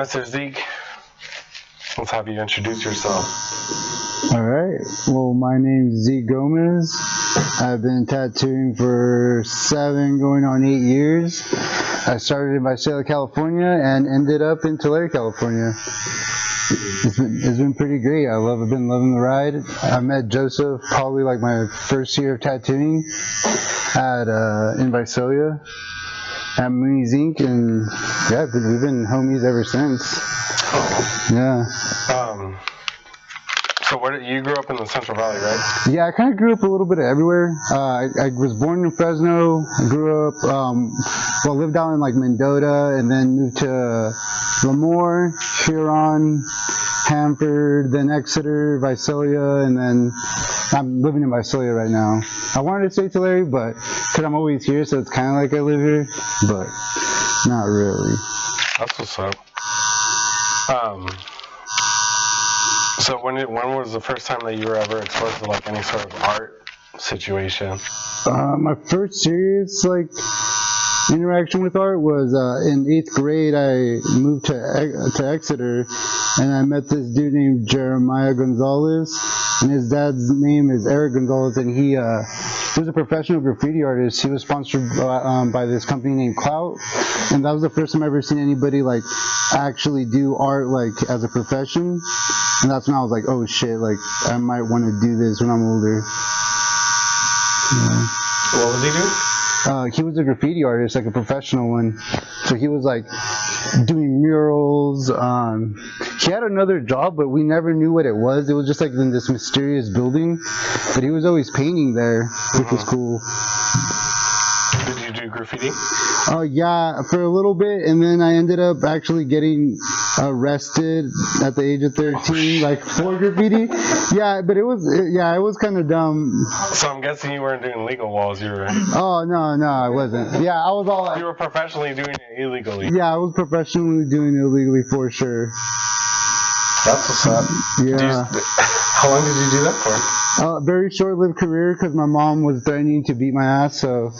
Mr. Zeek. Let's have you introduce yourself. Alright, well, my name's Zeek Gomez. I've been tattooing for 7 going on 8 years. I started in Visalia, California and ended up in Tulare, California. It's been pretty great. I've been loving the ride. I met Joseph probably like my first year of tattooing in Visalia at Mooney's Ink, and yeah, we've been homies ever since. Yeah. So you grew up in the Central Valley, right? Yeah, I kind of grew up a little bit everywhere. I was born in Fresno. I grew up, lived down in like Mendota, and then moved to Lemoore, Huron, Hanford, then Exeter, Visalia, and then I'm living in Visalia right now. I wanted to say Tulare, but because I'm always here, so it's kind of like I live here, but not really. That's what's up. So when was the first time that you were ever exposed to like any sort of art situation? My first serious interaction with art was in 8th grade. I moved to Exeter, and I met this dude named Jeremiah Gonzalez, and his dad's name is Eric Gonzalez, and he was a professional graffiti artist. He was sponsored by this company named Clout, and that was the first time I ever seen anybody like actually do art like as a profession. And that's when I was like, oh shit, like I might want to do this when I'm older. Yeah. What was he doing? He was a graffiti artist, like a professional one. So he was like doing murals. He had another job, but we never knew what it was. It was just like in this mysterious building, but he was always painting there, which was cool. Did you do graffiti? Yeah, for a little bit, and then I ended up actually getting arrested at the age of 13, like for graffiti. Yeah, but it was kind of dumb. So I'm guessing you weren't doing legal walls, you were. Oh no, I wasn't. Yeah, I was all like. You were professionally doing it illegally. Yeah, I was professionally doing it illegally for sure. That's what's up. Yeah. How long did you do that for? Very short-lived career because my mom was threatening to beat my ass, so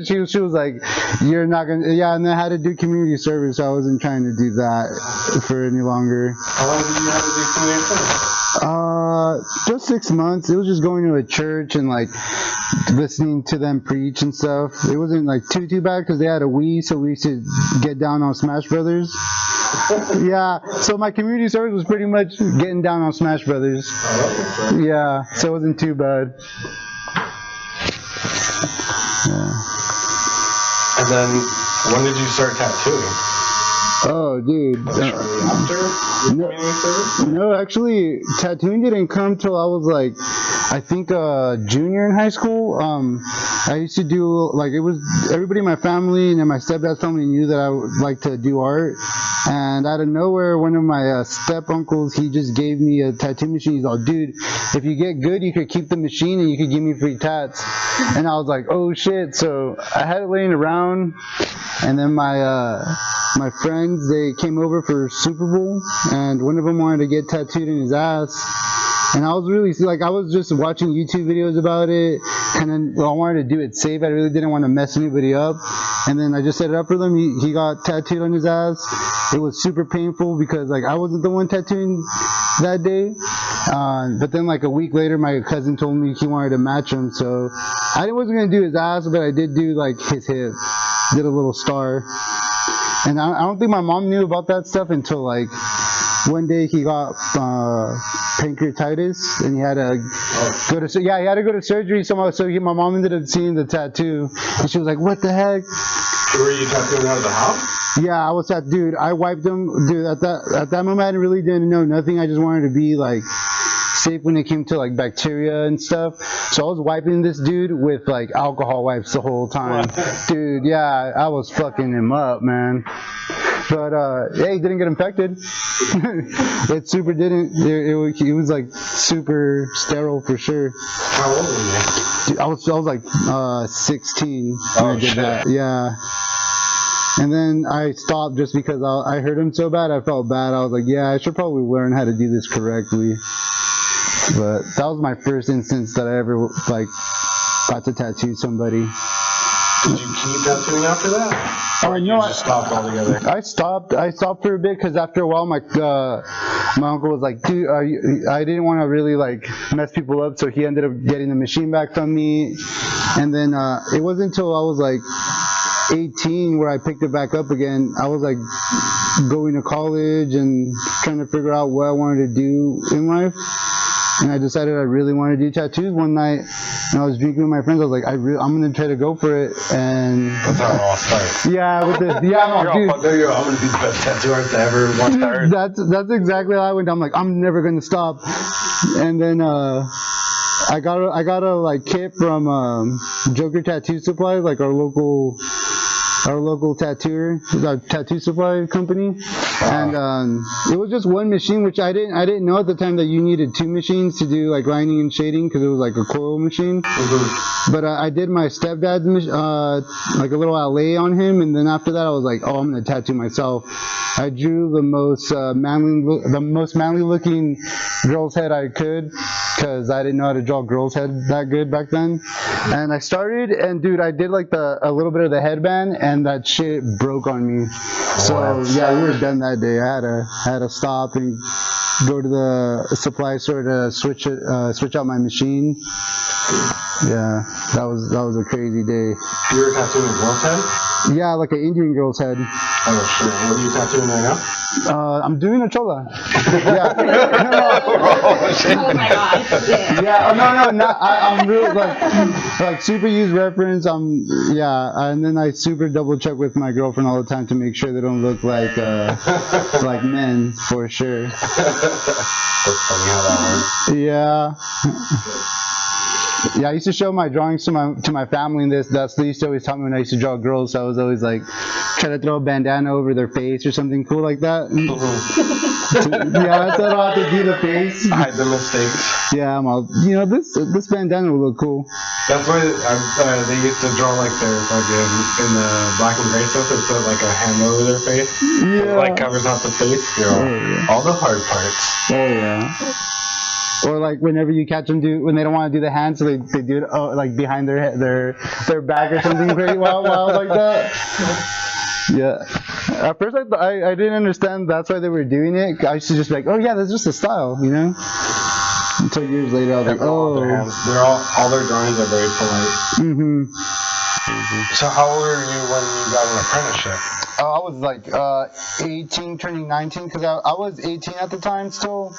she was like, "You're not gonna." Yeah, and then I had to do community service. So I wasn't trying to do that for any longer. How long did you have to do community service? Just 6 months. It was just going to a church and like listening to them preach and stuff. It wasn't like too bad because they had a Wii, so we used to get down on Smash Brothers. Yeah, so my community service was pretty much getting down on Smash Brothers. Yeah, so it wasn't too bad. Yeah. And then, when did you start tattooing? Oh, dude. After your community service? No, actually, tattooing didn't come till I was like, I think junior in high school. I used to do like it was everybody in my family and in my stepdad's family knew that I would like to do art. And out of nowhere, one of my step uncles, he just gave me a tattoo machine. He's like, dude, if you get good, you could keep the machine and you could give me free tats. And I was like, oh shit. So I had it laying around, and then my friends, they came over for Super Bowl, and one of them wanted to get tattooed in his ass. And I was really, like, I was just watching YouTube videos about it, and then I wanted to do it safe. I really didn't want to mess anybody up. And then I just set it up for them. He got tattooed on his ass. It was super painful because, like, I wasn't the one tattooing that day. But then, like, a week later, my cousin told me he wanted to match him. So I wasn't going to do his ass, but I did do, like, his hip. Did a little star. And I don't think my mom knew about that stuff until, like, one day he got pancreatitis, and he had to go to surgery somehow. So my mom ended up seeing the tattoo, and she was like, "What the heck?" Were you tattooing out of the house? Yeah, I was dude. I wiped him, dude. At that moment, I really didn't know nothing. I just wanted to be like safe when it came to like bacteria and stuff. So I was wiping this dude with like alcohol wipes the whole time. Dude, yeah, I was fucking him up, man. But yeah, he didn't get infected. It super didn't. He was like super sterile for sure. How old were you? Dude, I was like 16 when I did that. Yeah. And then I stopped just because I hurt him so bad. I felt bad. I was like, yeah, I should probably learn how to do this correctly. But that was my first instance that I ever like got to tattoo somebody. Did you keep tattooing after that? Or you just stopped altogether? I stopped for a bit because after a while my uncle was like, dude, I didn't want to really like mess people up, so he ended up getting the machine back from me. And then it wasn't until I was like 18 where I picked it back up again. I was like going to college and trying to figure out what I wanted to do in life. And I decided I really wanted to do tattoos one night. And I was drinking with my friends. I was like, I'm going to try to go for it. And that's how it all starts. Yeah, I'm going to be the best tattoo artist I ever once heard. That's exactly how I went. I'm like, I'm never going to stop. And then I got a like kit from Joker Tattoo Supply, like our local tattoo supply company. And it was just one machine, which I didn't know at the time that you needed two machines to do like lining and shading, because it was like a coil machine. But I did my stepdad's like a little outlay on him, and then after that I was like, oh, I'm gonna tattoo myself. I drew the most manly looking girl's head I could, because I didn't know how to draw girl's head that good back then. And I started, and dude, I did like a little bit of the headband, and that shit broke on me. So yeah, we were done that day. I had to stop and go to the supply store to switch out my machine. Yeah, that was a crazy day. You were tattooing a girl's head? Yeah, like an Indian girl's head. Oh shit! What are you tattooing right now? I'm doing a chola. Yeah. Oh my god. Yeah. No. I'm real like super use reference. And then I super double check with my girlfriend all the time to make sure they don't look like men for sure. That's funny how that works. Yeah. Yeah, I used to show my drawings to my family, and that's they used to always tell me when I used to draw girls. So I was always like, try to throw a bandana over their face or something cool like that. Yeah, that's how I have to do the face. Hide the mistakes. Yeah, I'm all, this bandana will look cool. That's why they used to draw like their fucking in the black and gray stuff. They put like a hand over their face. Yeah. It like covers up the face. All the hard parts. Oh yeah. Or like whenever you catch them when they don't want to do the hand, so they do it like behind their back or something very wild like that. Yeah. At first I didn't understand that's why they were doing it. I used to just be like, oh yeah, that's just a style, Until years later I was like, oh. They're all their drawings are very polite. Mm-hmm. So how old were you when you got an apprenticeship? I was like 18, turning 19, because I was 18 at the time still.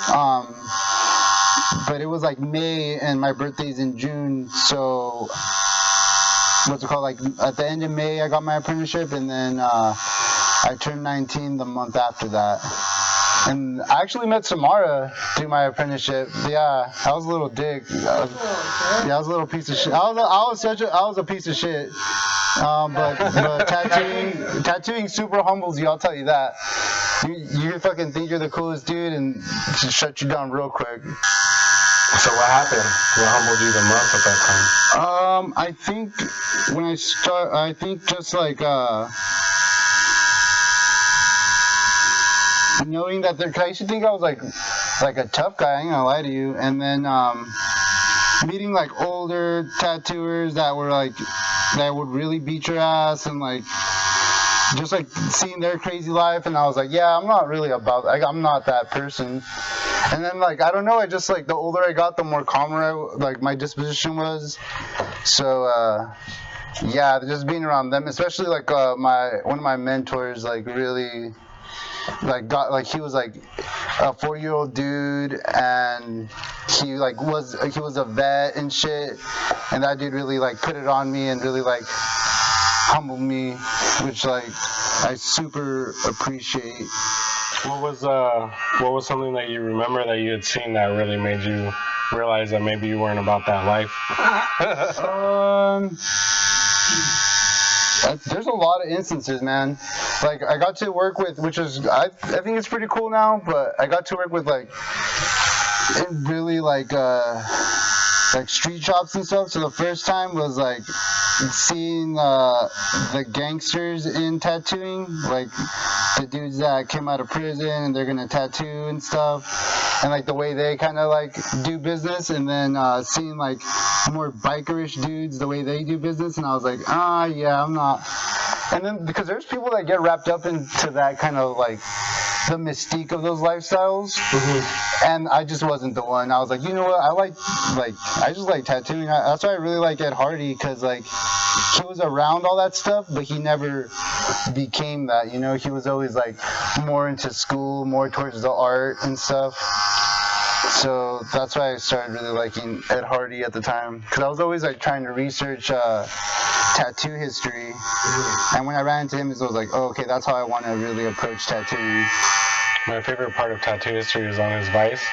But it was like May, and my birthday's in June, so what's it called? Like at the end of May, I got my apprenticeship, and then I turned 19 the month after that. And I actually met Samara through my apprenticeship. Yeah, I was a little dick. I was a little piece of shit. I was a piece of shit. But tattooing super humbles you. I'll tell you that. You fucking think you're the coolest dude, and just shut you down real quick. So what happened? What humbled you the most at that time? I think when I just like knowing that I used to think I was like a tough guy. I ain't gonna lie to you. And then meeting like older tattooers that would really beat your ass, and like just like seeing their crazy life, and I was like, yeah, I'm not really I'm not that person. And then like I don't know, I just like the older I got, the more calmer my disposition was. So yeah, just being around them, especially like one of my mentors, like really he was like a 4-year-old dude, and he was a vet and shit, and that dude really like put it on me and really like humbled me, which like I super appreciate. What was something that you remember that you had seen that really made you realize that maybe you weren't about that life? There's a lot of instances, man. Like I got to work with, which is I think it's pretty cool now, but I got to work with like really like like street shops and stuff. So the first time was like seeing the gangsters in tattooing, like the dudes that came out of prison and they're gonna tattoo and stuff, and like the way they kind of like do business, and then seeing like more bikerish dudes the way they do business, and I was like, yeah, I'm not. And then because there's people that get wrapped up into that kind of like the mystique of those lifestyles, and I just wasn't the one. I was like, you know what, I just like tattooing. That's why I really like Ed Hardy, because like he was around all that stuff, but he never became that, you know. He was always like more into school, more towards the art and stuff. So that's why I started really liking Ed Hardy at the time, because I was always like trying to research tattoo history, and when I ran into him, I was like, oh, okay, that's how I want to really approach tattooing. My favorite part of tattoo history is on his Vice,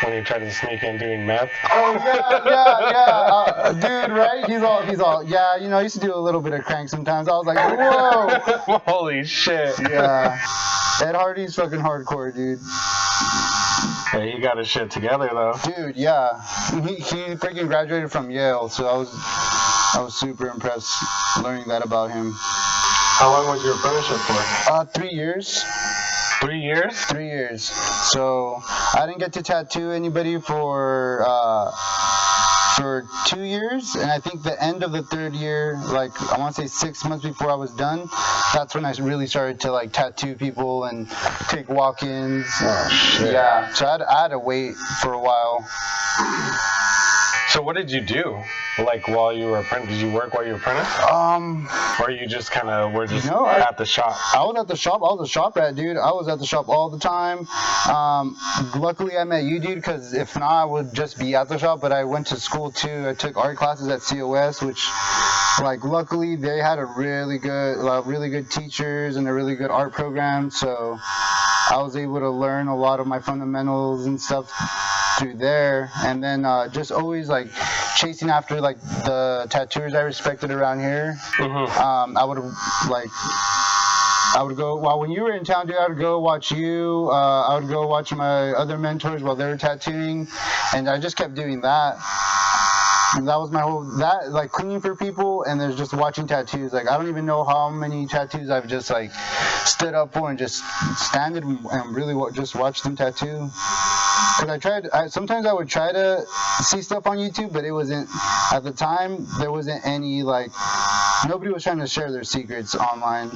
when he tried to sneak in doing meth. Oh yeah, dude, right? He's all, yeah, you know, I used to do a little bit of crank sometimes. I was like, whoa. Holy shit. Yeah. Ed Hardy's fucking hardcore, dude. Yeah, he got his shit together though. Dude, yeah. He freaking graduated from Yale, so I was super impressed learning that about him. How long was your apprenticeship for? 3 years. 3 years? 3 years. So I didn't get to tattoo anybody for 2 years, and I think the end of the third year, like I want to say 6 months before I was done, that's when I really started to like tattoo people and take walk-ins. Oh shit. Yeah. So I had to wait for a while. So what did you do? Like while you were apprentice, did you work while you were apprentice? Or you just kind of were just at the shop? I was at the shop. I was a shop rat, dude. I was at the shop all the time. Luckily I met you, dude, because if not, I would just be at the shop. But I went to school too. I took art classes at COS, which, like, luckily they had a really good teachers and a really good art program. So I was able to learn a lot of my fundamentals and stuff through there, and then just always like chasing after like the tattooers I respected around here. I would go, well, when you were in town, dude, I would go watch you. I would go watch my other mentors while they were tattooing, and I just kept doing that. And that was my whole, like cleaning for people, and there's just watching tattoos. Like, I don't even know how many tattoos I've just like stood up for and just standed and really just watched them tattoo. Because sometimes I would try to see stuff on YouTube, but it wasn't, at the time, there wasn't any, like, nobody was trying to share their secrets online.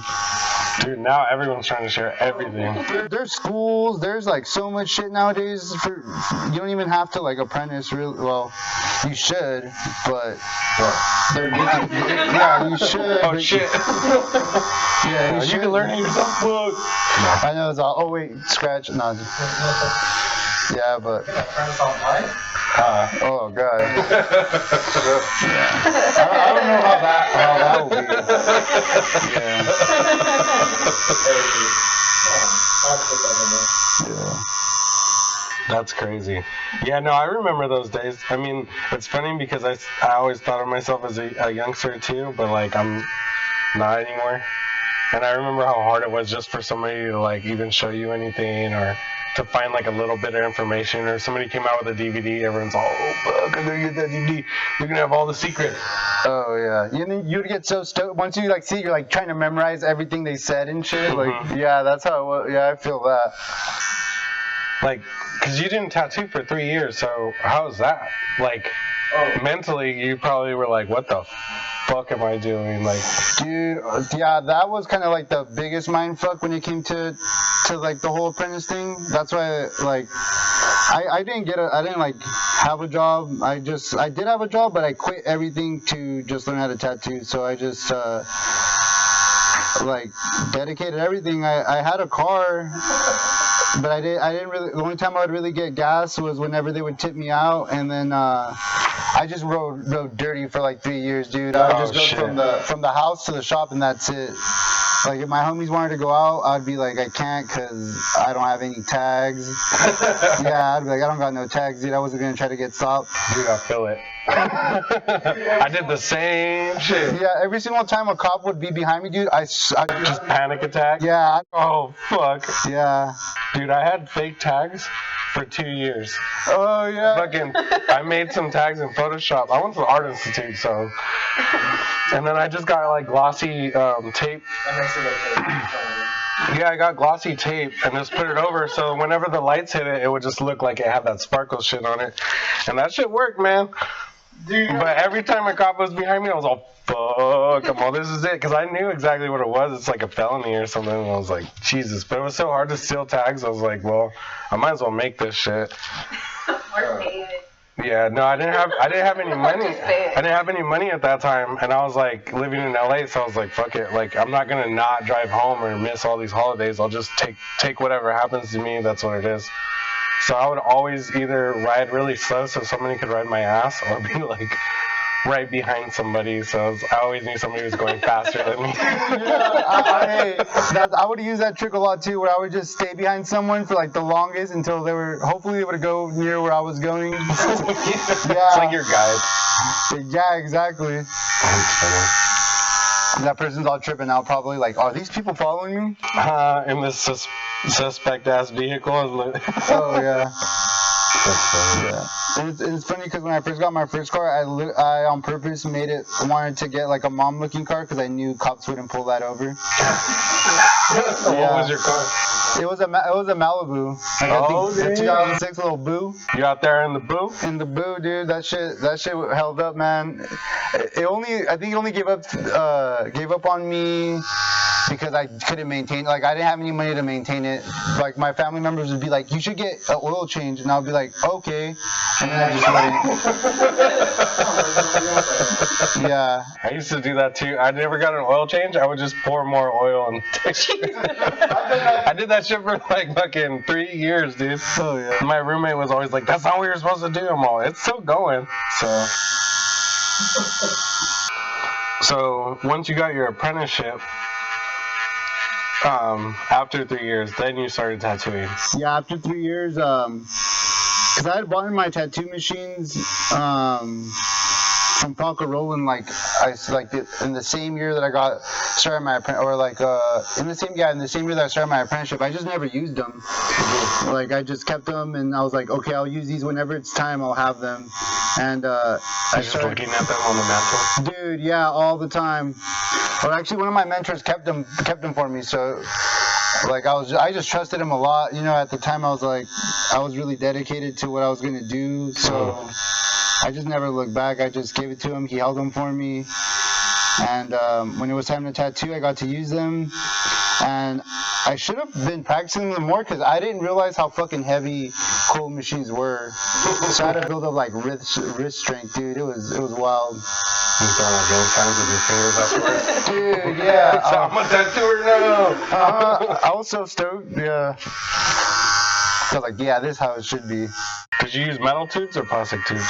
Dude, now everyone's trying to share everything. There's schools, there's like so much shit nowadays. You don't even have to like apprentice, really. Well, you should, but yeah, you should. Oh shit. Yeah, you can learn yourself. No. I know, it's all, oh wait, scratch. No. Yeah, but. Oh god. I don't know how that will be. Yeah. That's crazy. Yeah, no, I remember those days. I mean, it's funny because I always thought of myself as a youngster too, but like I'm not anymore. And I remember how hard it was just for somebody to like even show you anything, or to find like a little bit of information, or somebody came out with a DVD, everyone's all, oh fuck, I'm gonna get that DVD, you're gonna have all the secrets. Oh yeah, you'd get so stoked once you like see, you're like trying to memorize everything they said and shit. Like, yeah, that's how it was. Yeah, I feel that. Like, cause you didn't tattoo for 3 years, so how's that? Like, mentally, you probably were like, what the fuck am I doing? Like, dude, yeah, that was kind of like the biggest mind fuck when it came to like the whole apprentice thing. That's why, like, I didn't like have a job. I did have a job, but I quit everything to just learn how to tattoo. So I just like dedicated everything. I had a car, but I didn't really. The only time I would really get gas was whenever they would tip me out, and then I just rode dirty for like 3 years, dude. I would just go from the house to the shop, and that's it. Like, if my homies wanted to go out, I'd be like, I can't because I don't have any tags. Yeah, I'd be like, I don't got no tags, dude. I wasn't going to try to get stopped. Dude, I feel it. I did the same shit. Yeah, every single time a cop would be behind me, dude, I just panic attack? Yeah. Oh, fuck. Yeah. Dude, I had fake tags for 2 years. Oh yeah. I made some tags in Photoshop. I went to the Art Institute, so. And then I just got like glossy tape. Yeah, I got glossy tape and just put it over, so whenever the lights hit it, it would just look like it had that sparkle shit on it. And that shit worked, man. But every time a cop was behind me, I was all, fuck, come on, this is it. Because I knew exactly what it was. It's like a felony or something. And I was like, Jesus. But it was so hard to steal tags. I was like, well, I might as well make this shit. Yeah, no, I didn't have any money. I didn't have any money at that time, and I was like living in LA, so I was like, fuck it, like I'm not gonna not drive home or miss all these holidays. I'll just take whatever happens to me. That's what it is. So I would always either ride really slow so somebody could ride my ass, or be like right behind somebody. So I always knew somebody was going faster than me. I would use that trick a lot too, where I would just stay behind someone for like the longest until hopefully they would go near where I was going. Yeah. It's like your guide. Yeah, exactly. That's funny. That person's all tripping out, probably like, are these people following me? In this suspect ass vehicle. Oh yeah. That's funny. Yeah. And it's funny because when I first got my first car, I on purpose wanted to get like a mom-looking car because I knew cops wouldn't pull that over. What was your car? It was a Malibu. Like, I think a 2006 little Boo. You out there in the Boo? In the Boo, dude. That shit held up, man. I think it only gave up on me because I couldn't maintain. Like, I didn't have any money to maintain it. Like, my family members would be like, "You should get an oil change," and I'll be like, "Okay," and then I just wouldn't. Yeah. I used to do that too. I never got an oil change. I would just pour more oil on the texture. I did that shit for like fucking 3 years, dude. Oh yeah. My roommate was always like, "That's not what you're supposed to do." I'm all, it's still going. So once you got your apprenticeship, after 3 years, then you started tattooing. Yeah, after 3 years, because I had bought my tattoo machines from Falco Roland, in the same year that I started my in the same year that I started my apprenticeship. I just never used them. Like, I just kept them, and I was like, okay, I'll use these whenever it's time. I'll have them. And I started looking at them on the mantle. Dude, yeah, all the time. But actually, one of my mentors kept them for me. So, like, I just trusted him a lot. You know, at the time, I was really dedicated to what I was gonna do. So. I just never looked back. I just gave it to him. He held them for me. And when it was time to tattoo, I got to use them. And I should have been practicing them more because I didn't realize how fucking heavy cold machines were. So I had to build up like wrist strength, dude. It was wild. You throwing like gang signs with your fingers afterwards? Dude, yeah. So I'm a tattooer now. I was so stoked. Yeah. I was like, yeah, this is how it should be. Did you use metal tubes or plastic tubes?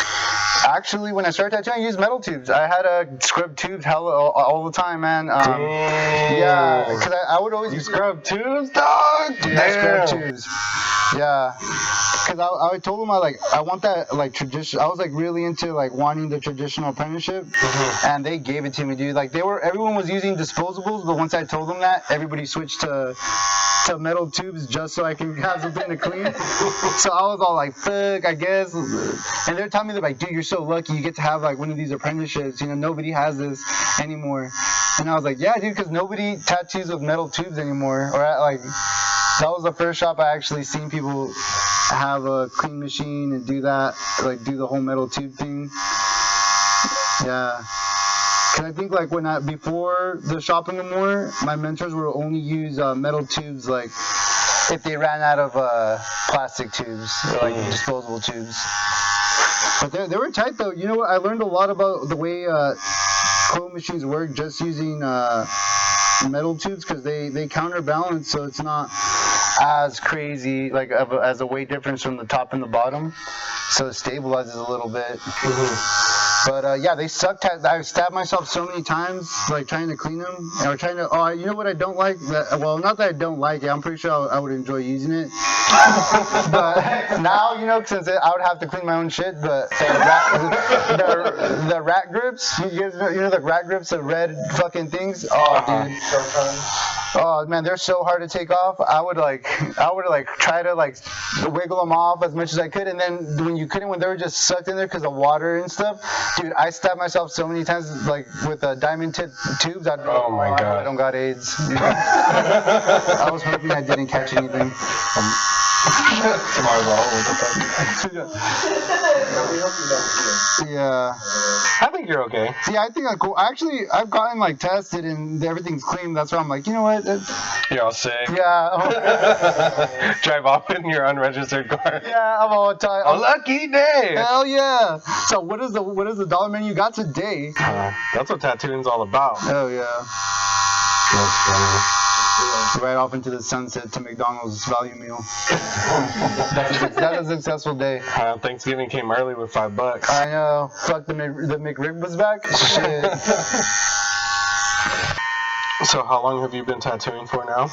Actually, when I started tattooing, I used metal tubes. I had scrub tubes all the time, man. Yeah, because I would always... You scrub tubes, dog? Yeah, I scrub tubes. Yeah. Because I told them I want that like tradition. I was like really into like wanting the traditional apprenticeship, and they gave it to me, dude. Like everyone was using disposables, but once I told them that, everybody switched to metal tubes just so I can have something to clean. So I was all like, fuck, I guess. And they're telling me, they're like, dude, you're so lucky you get to have like one of these apprenticeships. You know, nobody has this anymore. And I was like, yeah, dude, because nobody tattoos with metal tubes anymore. Or that was the first shop I actually seen people have a clean machine and do that, like do the whole metal tube thing. Yeah. Cause I think like before the shop in the more, my mentors would only use metal tubes like if they ran out of plastic tubes or like disposable tubes. But they were tight though. You know what? I learned a lot about the way clone machines work just using metal tubes because they counterbalance, so it's not as crazy like as a weight difference from the top and the bottom, so it stabilizes a little bit. But yeah, they sucked. I stabbed myself so many times, like trying to clean them, or trying to. Oh, you know what I don't like? Well, not that I don't like it. I'm pretty sure I would enjoy using it. But now, you know, since I would have to clean my own shit. But the rat grips, you know the rat grips, the red fucking things. Oh, dude. Oh man, they're so hard to take off. I would try to like wiggle them off as much as I could, and then when they were just sucked in there because of water and stuff, dude, I stabbed myself so many times like with diamond tip tubes. Oh my God. I don't got AIDS. I was hoping I didn't catch anything. Tomorrow's all what the fuck? Yeah. I think you're okay. Yeah, I think I'm cool. Actually, I've gotten like tested and everything's clean. That's why I'm like, you know what? You're all sick. Yeah. Drive off in your unregistered car. Yeah, I'm all tired. A lucky day. Hell yeah. So what is the dollar menu you got today? That's what tattooing's all about. Oh yeah. That's funny. Right off into the sunset to McDonald's value meal. That's a successful day. Thanksgiving came early with $5. I know. Fuck, the McRib was back. Shit. So how long have you been tattooing for now?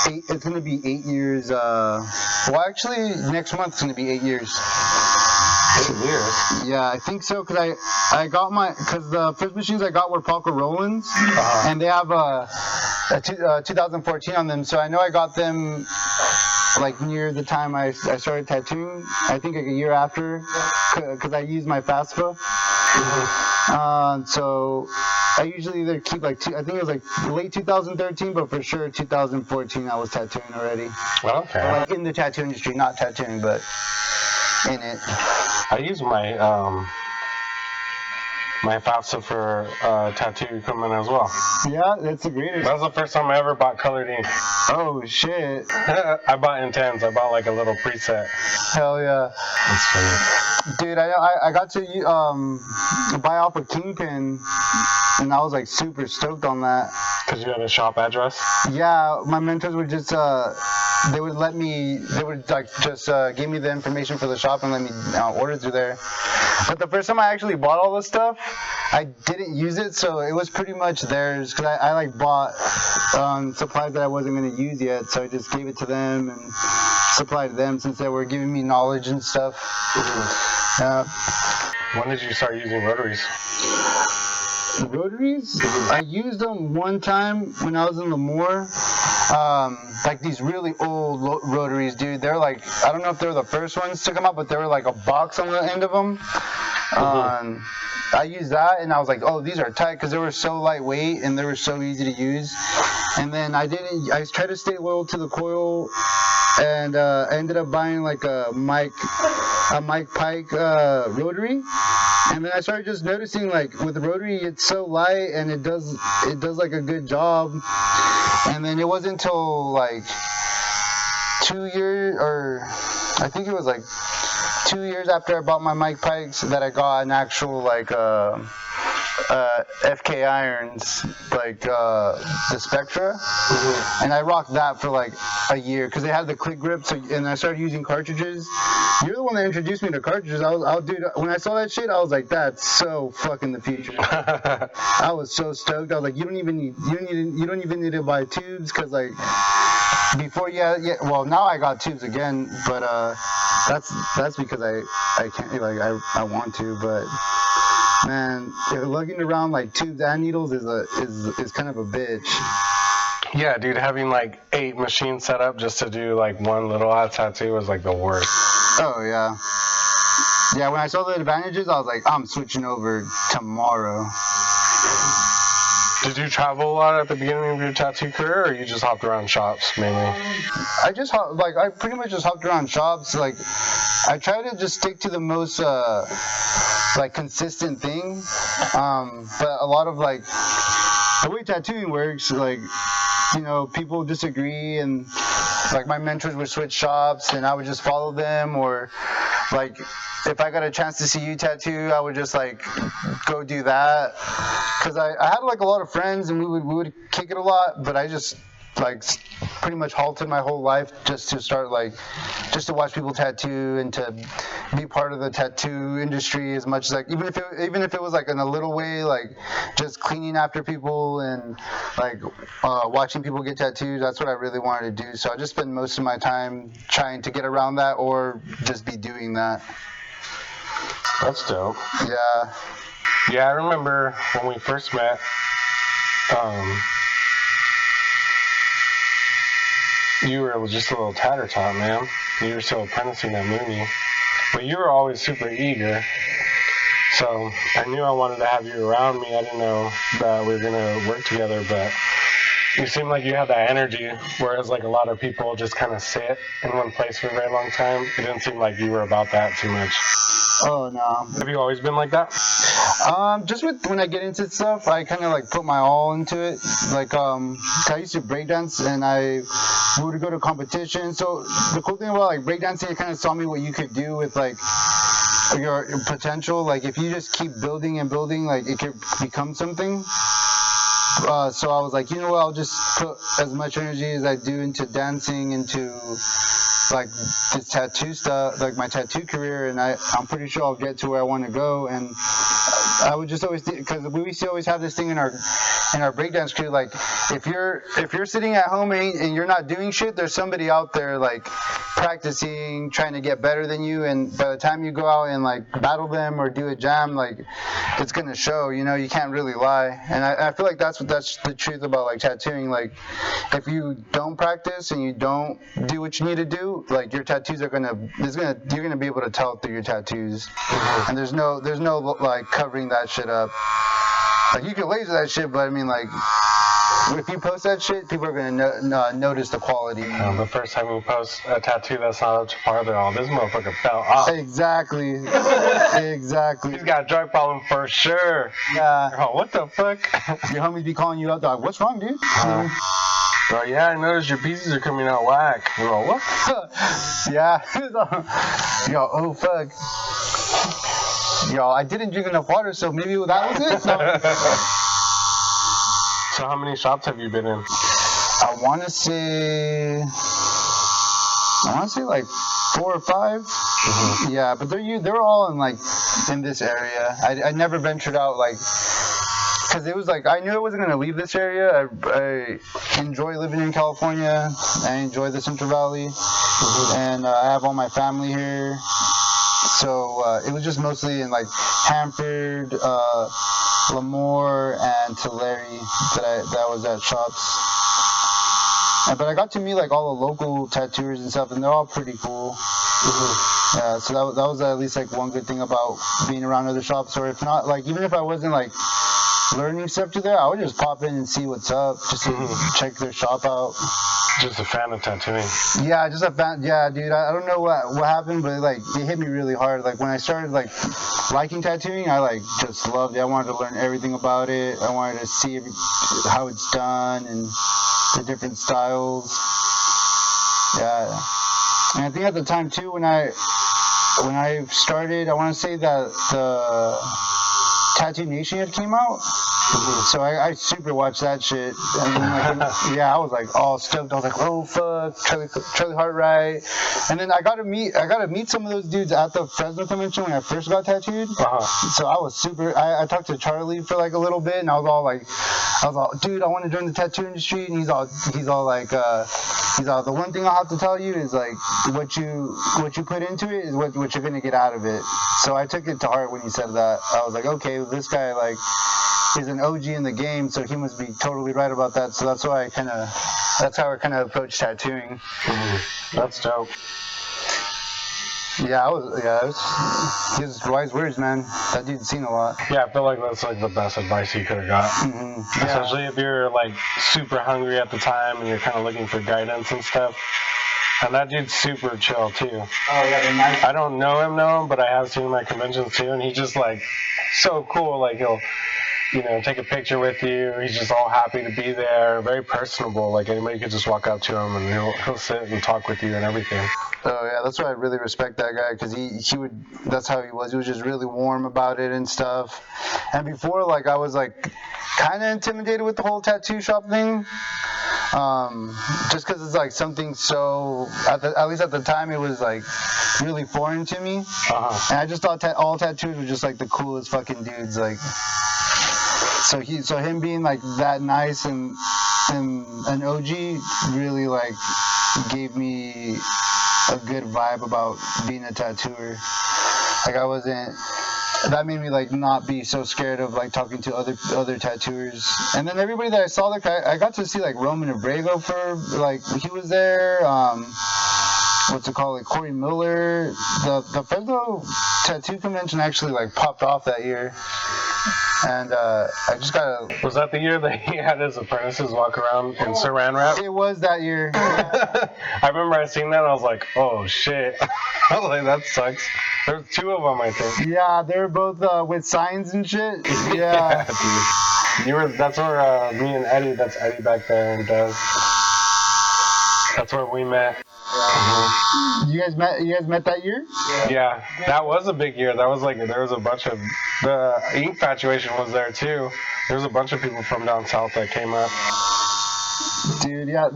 It's gonna be 8 years. Well, actually, next month's gonna be 8 years. 8 years? Yeah, I think so. Cause the first machines I got were Parker Rollins, and they have a 2014 on them. So I know I got them like near the time I started tattooing. I think like a year after, cause I used my FASPA. So I usually either keep like I think it was like late 2013, but for sure 2014 I was tattooing already. Okay. Or like in the tattoo industry, not tattooing, but in it. I use my my FAFSA for tattoo equipment as well. Yeah, that's the greatest. That was the first time I ever bought colored ink. Oh shit. I bought Intense. I bought like a little preset. Hell yeah. That's funny. Dude, I got to buy off a Kingpin, and I was like super stoked on that. Cause you had a shop address? Yeah, my mentors would just they would like just give me the information for the shop and let me order through there. But the first time I actually bought all this stuff, I didn't use it, so it was pretty much theirs. Cause I like bought supplies that I wasn't gonna use yet, so I just gave it to them and supplied to them since they were giving me knowledge and stuff. When did you start using rotaries? Rotaries? I used them one time when I was in Lemoore. Like these really old rotaries, dude. They're like, I don't know if they were the first ones to come out, but they were like a box on the end of them. I used that and I was like, oh, these are tight because they were so lightweight and they were so easy to use. And then I tried to stay loyal to the coil and I ended up buying like a Mike Pike rotary. And then I started just noticing like with the rotary, it's so light and it does like a good job. And then it wasn't until like 2 years, or I think it was like 2 years after I bought my Mike Pikes that I got an actual like FK irons, like the Spectra, and I rocked that for like a year because they had the click grip. So, and I started using cartridges. You're the one that introduced me to cartridges. Dude, when I saw that shit, I was like, that's so fucking the future. I was so stoked. I was like, you don't even need to buy tubes because like before, well, now I got tubes again, but that's because I can't, like I want to, but. Man, lugging around like tubes and needles is kind of a bitch. Yeah, dude, having like 8 machines set up just to do like one little eye tattoo was like the worst. Oh yeah. Yeah, when I saw the advantages, I was like, I'm switching over tomorrow. Did you travel a lot at the beginning of your tattoo career, or you just hopped around shops mainly? I pretty much just hopped around shops. Like, I try to just stick to the most like consistent thing. But a lot of like the way tattooing works, like, you know, people disagree, and like my mentors would switch shops, and I would just follow them, or like if I got a chance to see you tattoo, I would just like go do that. Cause I had like a lot of friends and we would kick it a lot, but I just like pretty much halted my whole life just to watch people tattoo and to be part of the tattoo industry as much as like even if it was like in a little way, like just cleaning after people and like watching people get tattooed. That's what I really wanted to do. So I just spend most of my time trying to get around that or just be doing that. That's dope. Yeah. Yeah, I remember when we first met, you were just a little tatter tot, man. You were still apprenticing at Mooney. But you were always super eager. So I knew I wanted to have you around me. I didn't know that we were going to work together, but you seemed like you had that energy, whereas like a lot of people just kind of sit in one place for a very long time. It didn't seem like you were about that too much. Oh, no. Have you always been like that? Just when I get into stuff, I kind of like put my all into it. Like, I used to breakdance, and we would go to competition. So the cool thing about like breakdancing, it kind of saw me what you could do with like your potential. Like if you just keep building and building, like it could become something. So I was like, you know what, I'll just put as much energy as I do into dancing, into like this tattoo stuff, like my tattoo career, and I'm pretty sure I'll get to where I want to go. And I would just always, because we used to always have this thing in our breakdance crew, like if you're sitting at home and you're not doing shit, there's somebody out there like practicing, trying to get better than you, and by the time you go out and like battle them or do a jam, like it's gonna show, you know, you can't really lie. And I feel like that's the truth about like tattooing. Like if you don't practice and you don't do what you need to do, like your tattoos you're gonna be able to tell through your tattoos. And there's no like covering that shit up. Like you can laser that shit, but I mean like if you post that shit, people are gonna notice the quality. The first time we post a tattoo that's not up to par, they're all, this motherfucker fell off. Exactly. He's got a drug problem for sure. Yeah. Oh, what the fuck? Your homies be calling you out, dog. What's wrong, dude? Bro, yeah, I noticed your pieces are coming out whack. You're all, what? Yeah. Yo, oh fuck. Yo, I didn't drink enough water, so maybe that was it. So how many shops have you been in? I want to say like 4 or 5. Mm-hmm. Yeah, but they're all in this area. I never ventured out like, because it was like I knew I wasn't gonna leave this area. I enjoy living in California. I enjoy the Central Valley, and I have all my family here. So it was just mostly in like Hanford, Lemoore, and Tulare that was at shops. But I got to meet like all the local tattooers and stuff, and they're all pretty cool. Yeah, so that was at least like one good thing about being around other shops. Or if not, like even if I wasn't like learning stuff to there, I would just pop in and see what's up, just to check their shop out. Just a fan of tattooing. Yeah, just a fan. Yeah, dude. I don't know what happened, but like it hit me really hard. Like when I started like liking tattooing, I like just loved it. I wanted to learn everything about it. I wanted to see how it's done and the different styles. Yeah, and I think at the time too, when I started, I want to say that the Tattoo Nation had came out. So I super watched that shit. And then, like, yeah, I was like all stoked. I was like, oh fuck, Charlie Hartright. And then I got to meet some of those dudes at the Fresno convention when I first got tattooed. So I was super. I talked to Charlie for like a little bit, and I was all, dude, I want to join the tattoo industry. And he's all like, the one thing I'll have to tell you is like what you put into it is what you're gonna get out of it. So I took it to heart when he said that. I was like, okay, this guy like. He's an OG in the game, so he must be totally right about that. So that's how I kind of approached tattooing. That's dope. Yeah, he was wise words, man. That dude's seen a lot. Yeah, I feel like that's like the best advice you could have got. Yeah. Especially if you're like super hungry at the time and you're kind of looking for guidance and stuff. And that dude's super chill too. Oh yeah, nice. I don't know him, but I have seen him at conventions too, and he's just like so cool. Like he'll, take a picture with you. He's just all happy to be there. Very personable. Like anybody could just walk up to him and he'll sit and talk with you and everything. Oh yeah, that's why I really respect that guy, because he would. That's how he was. He was just really warm about it and stuff. And before, like I was like kind of intimidated with the whole tattoo shop thing. Just because it's like something so, at least at the time, it was like really foreign to me. And I just thought all tattoos were just like the coolest fucking dudes. Like, so him being like that nice and an OG really like gave me a good vibe about being a tattooer. Like I wasn't that made me like not be so scared of like talking to other tattooers. And then everybody that I saw there, I got to see like Roman Abrego for like he was there. What's it called? Like Corey Miller. The Fresno tattoo convention actually like popped off that year. And I just got Was that the year that he had his apprentices walk around in saran wrap? It was that year. I remember I seen that and I was like, oh shit. I was like, that sucks. There's 2 of them, I think. Yeah, they were both with signs and shit. Yeah. Dude. That's where me and Eddie, that's Eddie back there and Dev. That's where we met. Mm-hmm. You guys met that year? Yeah, that was a big year. That was like, there was a bunch of, the ink infatuation was there too. There was a bunch of people from down south that came up. Dude, yeah,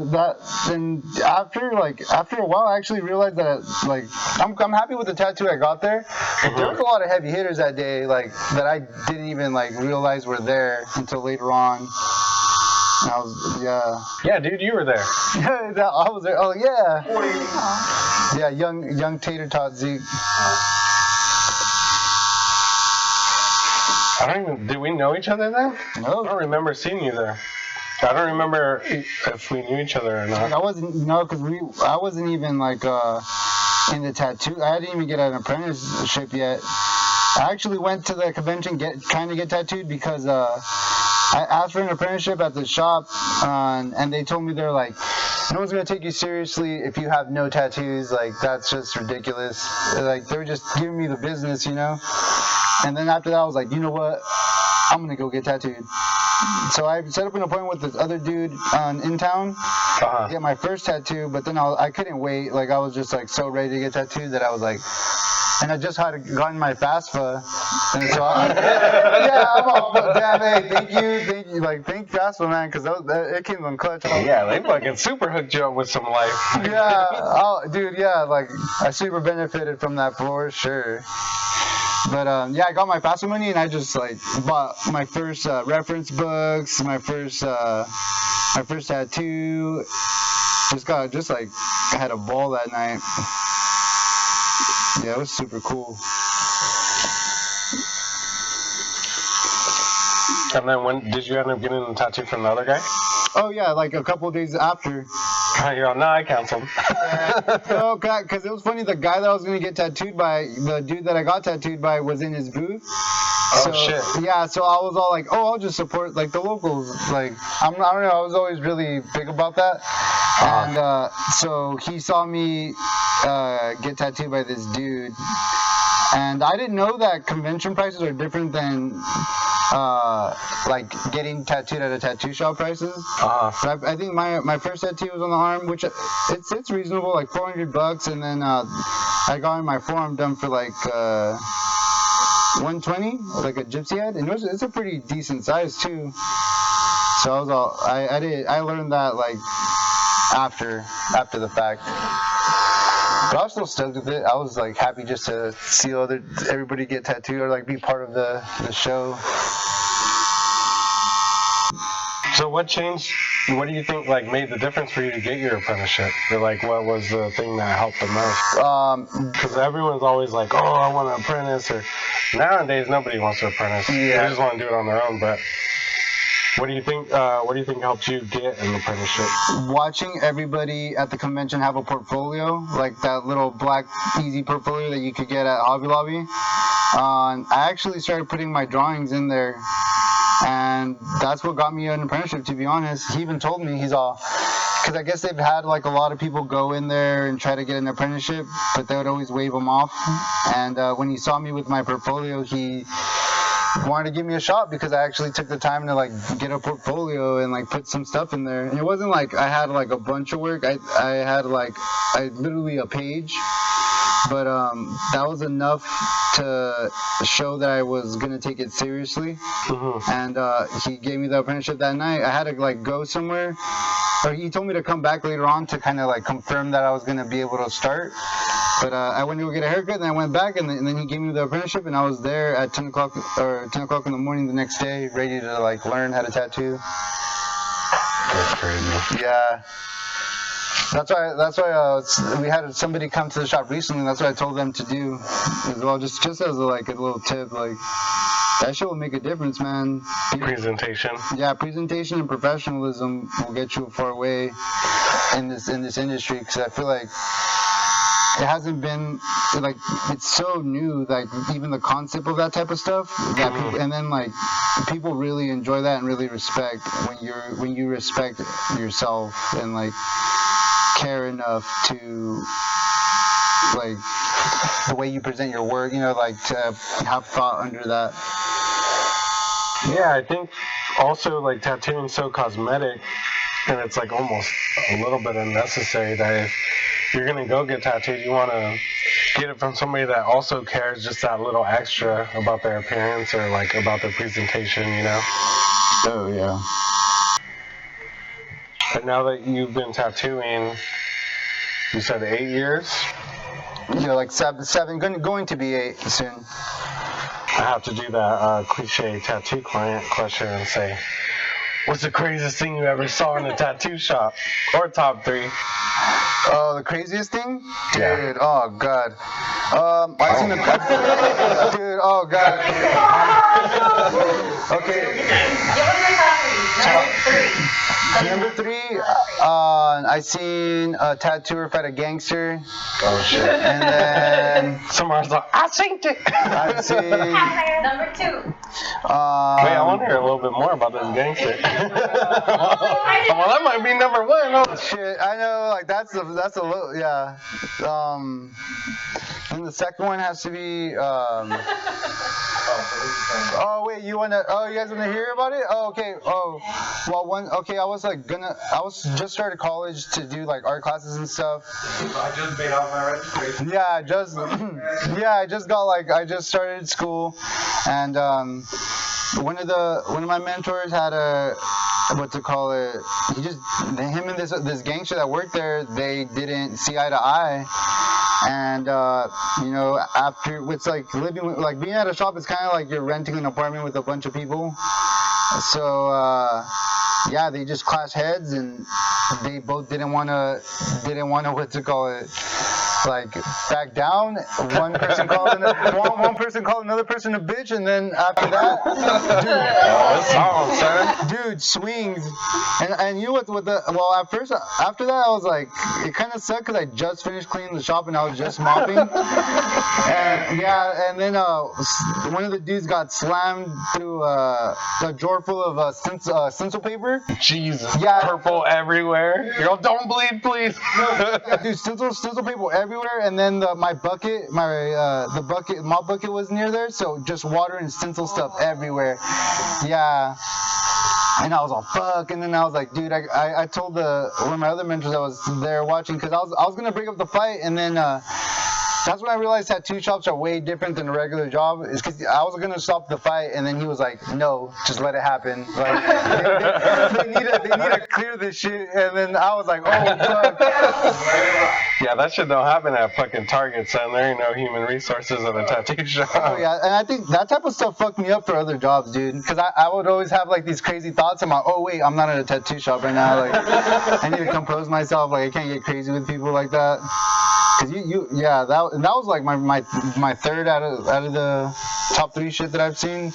then after a while, I actually realized that like I'm happy with the tattoo I got there. But there was a lot of heavy hitters that day, like that I didn't even like realize were there until later on. And I was, yeah, dude, you were there. Yeah, I was there. Oh yeah. Yeah, young tater tot Zeek. Did we know each other then? No. I don't remember seeing you there. I don't remember if we knew each other or not. I wasn't even like in the tattoo. I didn't even get an apprenticeship yet. I actually went to the convention trying to get tattooed because I asked for an apprenticeship at the shop, and they told me they're like, no one's gonna take you seriously if you have no tattoos. Like that's just ridiculous. Like they were just giving me the business, you know. And then after that, I was like, you know what? I'm gonna go get tattooed. So I set up an appointment with this other dude in town to get my first tattoo, but then I couldn't wait. Like I was just like so ready to get tattooed that I was like, and I just had gotten my FAFSA, and so I'm all, damn, hey, thank you, like thank FAFSA, man, because it came on clutch. Yeah, they fucking super hooked you up with some life. Yeah, dude, yeah, like I super benefited from that for sure. But yeah, I got my FAFSA money and I just like bought my first reference books, my first tattoo. I had a ball that night. Yeah, it was super cool. And then when did you end up getting a tattoo from the other guy? Oh yeah, like a couple of days after. You're all, no, I canceled. No, because it was funny. The guy that I was gonna get tattooed by, the dude that I got tattooed by, was in his booth. Oh shit. Yeah, so I was all like, oh, I'll just support like the locals. Like I don't know, I was always really big about that. And so he saw me get tattooed by this dude, and I didn't know that convention prices are different than like getting tattooed at a tattoo shop prices. But I think my first tattoo was on the arm, which it's reasonable, like $400, and then I got my forearm done for like $120, like a gypsy head, and it's a pretty decent size too. So I was all I learned that like after the fact. But I was still stoked with it. I was like happy just to see everybody get tattooed or like be part of the show. So what changed? What do you think like made the difference for you to get your apprenticeship? Or like what was the thing that helped the most? Because everyone's always like, oh, I want to apprentice. Or nowadays nobody wants to apprentice. Yeah. They just want to do it on their own. But what do you think? What do you think helped you get an apprenticeship? Watching everybody at the convention have a portfolio, like that little black easy portfolio that you could get at Hobby Lobby. I actually started putting my drawings in there, and that's what got me an apprenticeship. To be honest, he even told me, he's all, because I guess they've had like a lot of people go in there and try to get an apprenticeship, but they would always wave them off. And when he saw me with my portfolio, he wanted to give me a shot because I actually took the time to like get a portfolio and like put some stuff in there. And it wasn't like I had like a bunch of work. I had like literally a page, but that was enough to show that I was gonna take it seriously. Mm-hmm. And he gave me the apprenticeship that night. I had to like go somewhere, or he told me to come back later on to kind of like confirm that I was gonna be able to start. But I went to go get a haircut, and I went back, and then he gave me the apprenticeship, and I was there at 10 o'clock in the morning the next day, ready to like learn how to tattoo. That's crazy. Yeah. That's why we had somebody come to the shop recently. That's what I told them to do as well. Just as a little tip, like that shit will make a difference, man. Presentation. Yeah, presentation and professionalism will get you a far way in this industry, because I feel like it hasn't been like, it's so new, like even the concept of that type of stuff, that people, and then like people really enjoy that and really respect when you respect yourself and like care enough to like the way you present your work, you know, like to have thought under that. Yeah, I think also like tattooing so cosmetic, and it's like almost a little bit unnecessary, that if you're gonna go get tattooed, you want to get it from somebody that also cares just that little extra about their appearance or like about their presentation, you know? Oh yeah. But now that you've been tattooing, you said 8 years? Yeah, like seven, going to be 8 soon. I have to do that cliche tattoo client question and say, what's the craziest thing you ever saw in a tattoo shop? Or top 3? Oh, the craziest thing? Dude, Yeah. oh god. I seen dude, oh god. Okay. Give us your top 3. Number 3, I seen a tattooer fight a gangster. Oh shit. And then Somebody's like, I synced it! I seen Number 2. Wait, I want to hear a little bit more about this gangster. Well, that might be number 1. Oh. shit, I know, like that's a little, yeah. And the second one has to be oh wait, you guys wanna hear about it? Oh, okay. Oh, well, I was just started college to do like art classes and stuff. I just made out my registration. Yeah, I just started school, and one of my mentors had him and this gangster that worked there, they didn't see eye to eye. And you know, after it's like being at a shop is kind of like you're renting an apartment with a bunch of people. So yeah, they just clashed heads, and they both didn't want to like back down. One person called another person a bitch, and then after that, dude swings. And you know what after that I was like, it kind of sucked because I just finished cleaning the shop and I was just mopping. And then one of the dudes got slammed through a drawer full of stencil paper. Jesus. Yeah. Purple everywhere. Girl, don't bleed, please. Yeah, dude, stencil paper everywhere, and then my mop bucket was near there, so just water and stencil stuff everywhere. Yeah. And I was all fuck, and then I was like, dude, I told one of my other mentors that was there watching, because I was gonna break up the fight, and then that's when I realized tattoo shops are way different than a regular job. Is because I was gonna stop the fight, and then he was like, "No, just let it happen. Like, they need to clear this shit." And then I was like, "Oh fuck." Yeah, that shit don't happen at fucking Target, son. There ain't no human resources at a tattoo shop. Oh yeah, and I think that type of stuff fucked me up for other jobs, dude. Because I would always have like these crazy thoughts. I'm like, oh wait, I'm not at a tattoo shop right now. Like, I need to compose myself. Like, I can't get crazy with people like that. Cause that was like my third out of the top 3 shit that I've seen.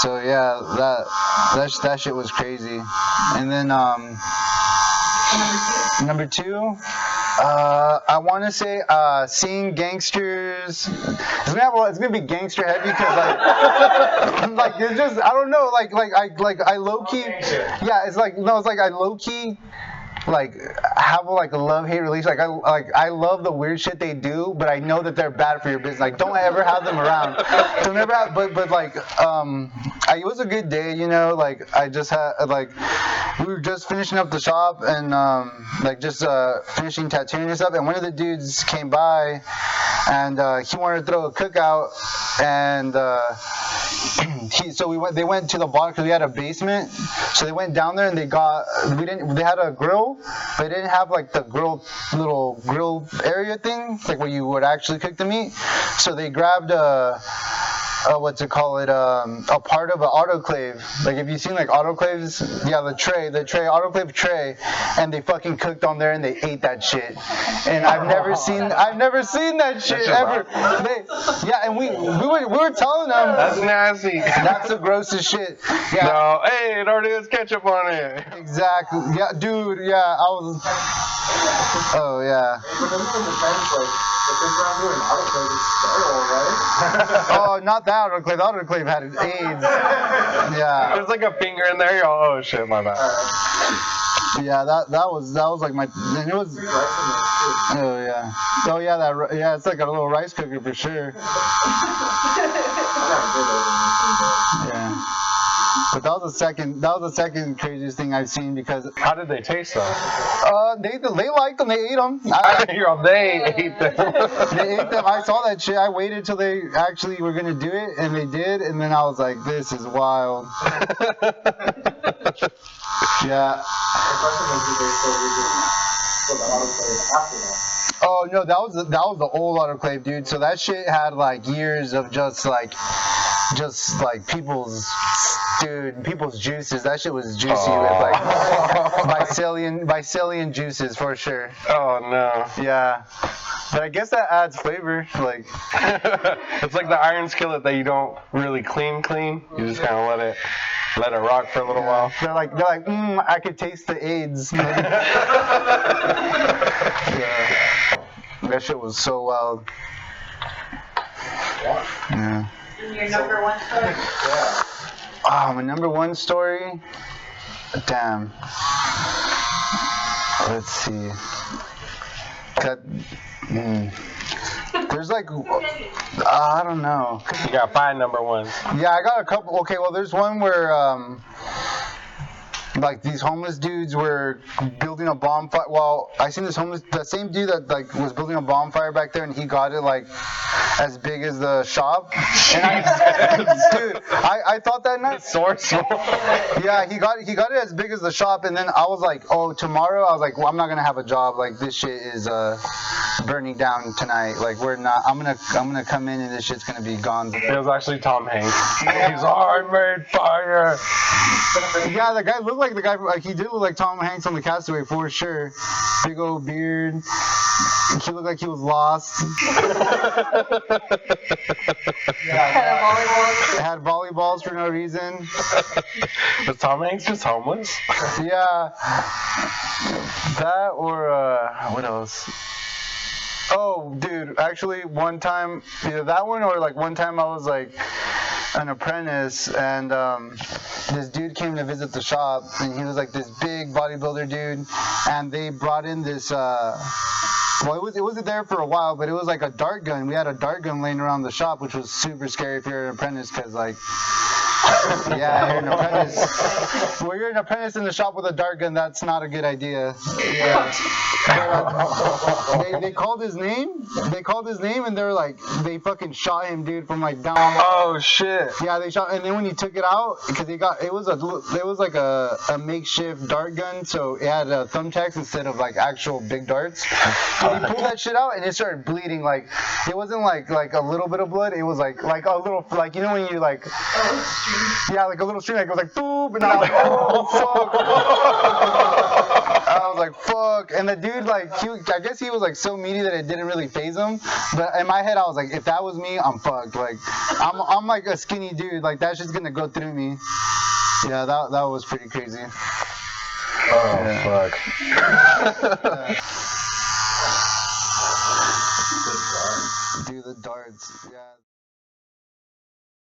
So yeah, that shit was crazy. And then number 2, I want to say seeing gangsters. It's gonna be gangster heavy because like it's just, I don't know, like I low key. Yeah, it's like I low key like have like a love-hate relationship. I love the weird shit they do, but I know that they're bad for your business. Like, don't ever have them around. Don't ever have, but like it was a good day, you know. Like, I just had like, we were just finishing up the shop and finishing tattooing and stuff, and one of the dudes came by and he wanted to throw a cookout, and they went to the bottom because we had a basement, so they went down there and they had a grill, but they didn't have like the little grill area thing, like where you would actually cook the meat. So they grabbed what's it call it, a part of an autoclave. Like if you've seen like autoclaves, yeah, the autoclave tray, and they fucking cooked on there and they ate that shit. And I've never seen that shit ever. And we were telling them That's nasty. that's the grossest shit. Yeah. No, hey, it already has ketchup on it. Exactly. Yeah, dude. Yeah, I was. Oh yeah. Oh, not that autoclave. The autoclave had AIDS. Yeah. There's like a finger in there. Oh shit, my bad. Yeah, that was like my. And it was. Oh yeah. Oh yeah, it's like a little rice cooker for sure. Yeah. But that was the second craziest thing I've seen because. How did they taste though? They liked them. They ate them. They ate them. They ate them. I saw that shit. I waited till they actually were gonna do it, and they did. And then I was like, "This is wild." Yeah. Oh no, that was the old autoclave, dude. So that shit had like years of just like people's juices. That shit was juicy with like Visalia juices for sure. Oh no. Yeah. But I guess that adds flavor, like. It's like the iron skillet that you don't really clean. You just kind of let it rock for a little while. They're like, I could taste the AIDS. Yeah. That shit was so wild. Yeah. Your number one story? Oh, my number one story? Damn. Let's see. There's like, I don't know. You got 5 number ones. Yeah, I got a couple. Okay, well, there's one where, like these homeless dudes were building a bonfire. Well, I seen the same dude that like was building a bonfire back there, and he got it like as big as the shop. And I thought that night. Yeah, he got it as big as the shop, and then I was like, oh, tomorrow. I was like, well, I'm not gonna have a job. Like this shit is burning down tonight. Like we're not. I'm gonna come in and this shit's gonna be gone. It was actually Tom Hanks. He's I made fire. Yeah, the guy looked like the guy. Like he did look like Tom Hanks on The Castaway for sure. Big old beard. He looked like he was lost. Had volleyballs for no reason. Was Tom Hanks just homeless? Yeah. That or what else? Oh, dude, actually one time, either that one or like one time I was like an apprentice and this dude came to visit the shop and he was like this big bodybuilder dude and they brought in this well, it wasn't there for a while, but it was like a dart gun. We had a dart gun laying around the shop, which was super scary if you're an apprentice, because like, yeah, you're an apprentice. Well, you're an apprentice in the shop with a dart gun. That's not a good idea. Yeah. They called his name. They called his name, and they were like, they fucking shot him, dude, from like down. Oh shit. Yeah, they shot, and then when he took it out, because it was like a makeshift dart gun, so it had thumbtacks instead of like actual big darts. And he pulled that shit out, and it started bleeding. Like it wasn't like a little bit of blood. It was like a little, like, you know when you like, yeah, like a little stream that goes like boop, and I was like, oh fuck. I was like, fuck. And the dude, like, I guess he was like so meaty that it didn't really faze him. But in my head, I was like, if that was me, I'm fucked. Like, I'm like a skinny dude. Like, that shit's gonna go through me. Yeah, that was pretty crazy. Oh, yeah. Fuck. Do the darts. Yeah.